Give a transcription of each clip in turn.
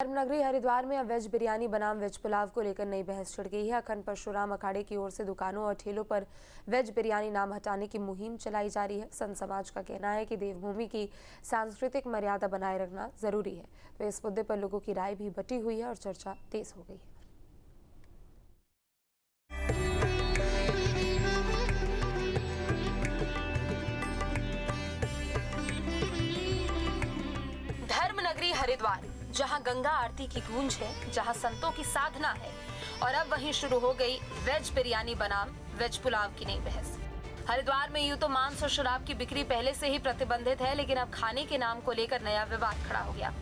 धर्मनगरी हरिद्वार में अब वेज बिरयानी बनाम वेज पुलाव को लेकर नई बहस छिड़ गई है। अखंड परशुराम अखाड़े की ओर से दुकानों और ठेलों पर वेज बिरयानी नाम हटाने की मुहिम चलाई जा रही है। संत समाज का कहना है कि देवभूमि की सांस्कृतिक मर्यादा बनाए रखना जरूरी है। तो इस मुद्दे पर लोगों की राय भी बटी हुई है और चर्चा तेज हो गई है। धर्मनगरी हरिद्वार, जहां गंगा आरती की गूंज है, जहां संतों की साधना है, और अब वहीं शुरू हो गई वेज बिरयानी बनाम वेज पुलाव की नई बहस। हरिद्वार में यूं तो मांस और शराब की बिक्री पहले से ही प्रतिबंधित है, लेकिन अब खाने के नाम को लेकर नया विवाद खड़ा हो गया।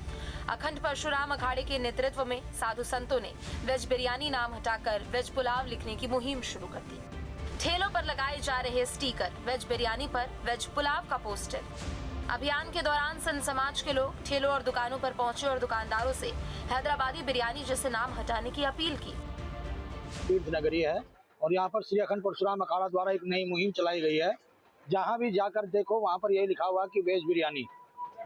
अखंड परशुराम अखाड़े के नेतृत्व में साधु संतों ने वेज बिरयानी नाम हटाकर वेज पुलाव लिखने की मुहिम शुरू कर दी। ठेलों पर लगाए जा रहे स्टिकर, वेज बिरयानी पर वेज पुलाव का पोस्टर। अभियान के दौरान संत समाज के लोग ठेलों और दुकानों पर पहुंचे और दुकानदारों से हैदराबादी बिरयानी जैसे नाम हटाने की अपील की। तीर्थ नगरी है और यहाँ पर श्री अखंड परशुराम अखाड़ा द्वारा एक नई मुहिम चलाई गई है। जहाँ भी जाकर देखो वहाँ पर यही लिखा हुआ है कि वेज बिरयानी,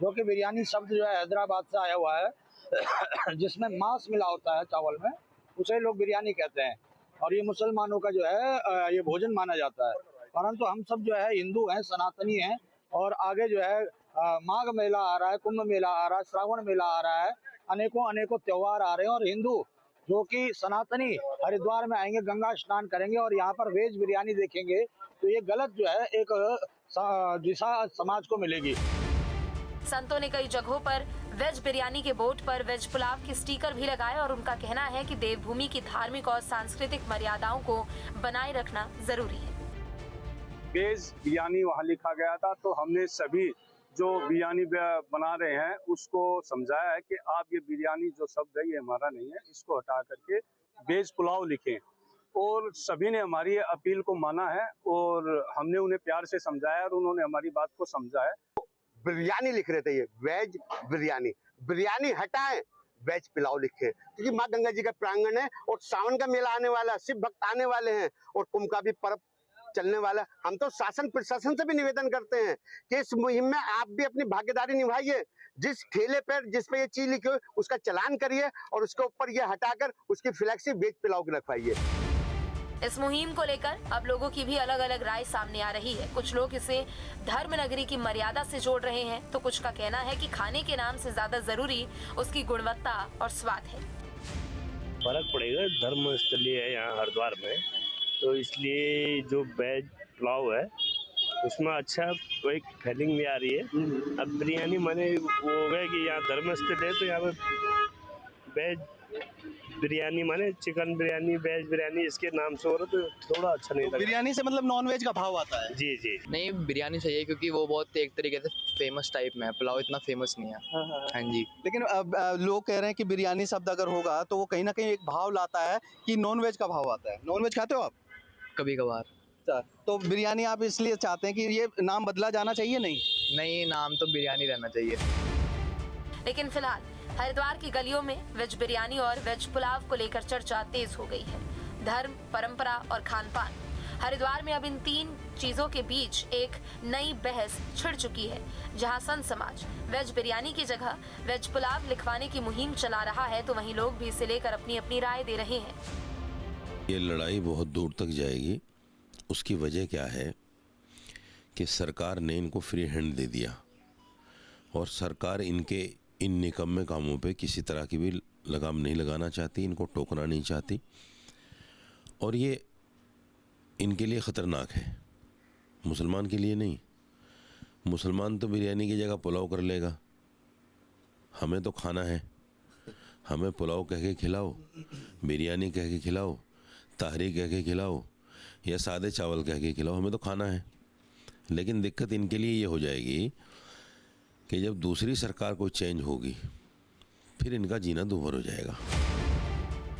जो कि बिरयानी शब्द जो है हैदराबाद से आया हुआ है जिसमें मांस मिला होता है चावल में, उसे लोग बिरयानी कहते हैं। और ये मुसलमानों का जो है ये भोजन माना जाता है। परंतु हम सब जो है हिंदू हैं, सनातनी हैं, और आगे जो है माघ मेला आ रहा है, कुंभ मेला आ रहा है, श्रावण मेला आ रहा है, अनेकों त्योहार आ रहे हैं। और हिंदू जो कि सनातनी हरिद्वार में आएंगे, गंगा स्नान करेंगे और यहाँ पर वेज बिरयानी देखेंगे, तो ये गलत जो है एक दिशा समाज को मिलेगी। संतों ने कई जगहों पर वेज बिरयानी के बोर्ड पर वेज पुलाव के स्टिकर भी लगाए और उनका कहना है कि देवभूमि की धार्मिक और सांस्कृतिक मर्यादाओं को बनाए रखना जरूरी है। वेज बिरयानी वहाँ लिखा गया था, तो हमने सभी जो बिरयानी बना रहे हैं उसको समझाया है कि आप ये बिरयानी जो शब्द है ये हमारा नहीं है, इसको हटा करके वेज पुलाव लिखें। और सभी ने हमारी अपील को माना है और हमने उन्हें प्यार से समझाया और उन्होंने हमारी बात को समझा है। बिरयानी लिख रहे थे, ये वेज बिरयानी, बिरयानी हटाएं, वेज पुलाव लिखे, क्योंकि माँ गंगा जी का प्रांगण है और सावन का मेला आने वाला, शिव भक्त आने वाले हैं और कुंभ का भी पर्व चलने वाला। हम तो शासन प्रशासन से भी निवेदन करते हैं कि इस मुहिम में आप भी अपनी भागीदारी निभाइए। जिस ठेले पर जिस पे ये चीज लिखी हो उसका चालान करिए और उसके ऊपर ये हटाकर उसकी फ्लैक्सी वेज पुलाव की रखवाइए। इस मुहिम को लेकर अब लोगों की भी अलग अलग राय सामने आ रही है। कुछ लोग इसे धर्मनगरी की मर्यादा से जोड़ रहे हैं, तो कुछ का कहना है कि खाने के नाम से ज्यादा जरूरी उसकी गुणवत्ता और स्वाद है। फर्क पड़ेगा, धर्म स्थलीय है यहाँ हरिद्वार में, तो इसलिए जो वेज पुलाव है उसमें अच्छा एक फीलिंग भी आ रही है। अब बिरयानी माने वो हो गया कि यहाँ धर्मस्थल है, तो यहाँ पे वेज बिरयानी माने चिकन बिरयानी, वेज बिरयानी इसके नाम से हो रहा, तो थोड़ा अच्छा नहीं लगा। बिरयानी से मतलब नॉन वेज का भाव आता है। जी जी नहीं, बिरयानी चाहिए क्योंकि वो बहुत एक तरीके से फेमस टाइप में है, पुलाव इतना फेमस नहीं है। हाँ जी। लेकिन अब लोग कह रहे हैं कि बिरयानी शब्द अगर होगा तो वो कहीं ना कहीं एक भाव लाता है कि नॉन वेज का भाव आता है। नॉन वेज खाते हो आप? कभी कभार। तो बिरयानी आप इसलिए चाहते हैं कि ये नाम बदला जाना चाहिए? नहीं, नाम तो बिरयानी रहना चाहिए। लेकिन फिलहाल हरिद्वार की गलियों में वेज बिरयानी और वेज पुलाव को लेकर चर्चा तेज हो गई है। धर्म, परंपरा और खान पान, हरिद्वार में अब इन तीन चीजों के बीच एक नई बहस छिड़ चुकी है। जहां संत समाज वेज बिरयानी की जगह वेज पुलाव लिखवाने की मुहिम चला रहा है, तो वहीं लोग भी इसे लेकर अपनी अपनी राय दे रहे हैं। ये लड़ाई बहुत दूर तक जाएगी। उसकी वजह क्या है कि सरकार ने इनको फ्री हैंड दे दिया और सरकार इनके इन निकम्मे कामों पे किसी तरह की भी लगाम नहीं लगाना चाहती, इनको टोकना नहीं चाहती, और ये इनके लिए ख़तरनाक है, मुसलमान के लिए नहीं। मुसलमान तो बिरयानी की जगह पुलाव कर लेगा, हमें तो खाना है, हमें पुलाव कह के खिलाओ, बिरयानी कह के खिलाओ, ताहरी कह के खिलाओ या सादे चावल कह के खिलाओ, हमें तो खाना है। लेकिन दिक्कत इनके लिए ये हो जाएगी कि जब दूसरी सरकार कोई चेंज होगी फिर इनका जीना दूभर हो जाएगा।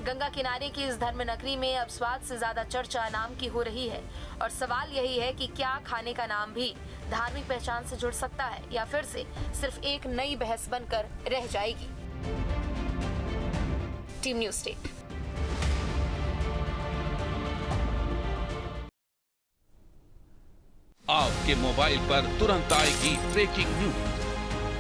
गंगा किनारे की इस धर्मनगरी में अब स्वाद से ज्यादा चर्चा नाम की हो रही है और सवाल यही है कि क्या खाने का नाम भी धार्मिक पहचान से जुड़ सकता है या फिर से सिर्फ एक नई बहस बनकर रह जाएगी। Team news state. आपके मोबाइल पर तुरंत आएगी ब्रेकिंग न्यूज।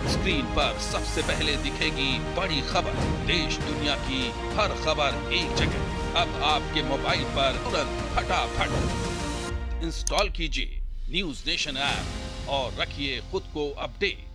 स्क्रीन पर सबसे पहले दिखेगी बड़ी खबर, देश दुनिया की हर खबर एक जगह। अब आपके मोबाइल पर तुरंत फटाफट इंस्टॉल कीजिए न्यूज नेशन ऐप और रखिए खुद को अपडेट।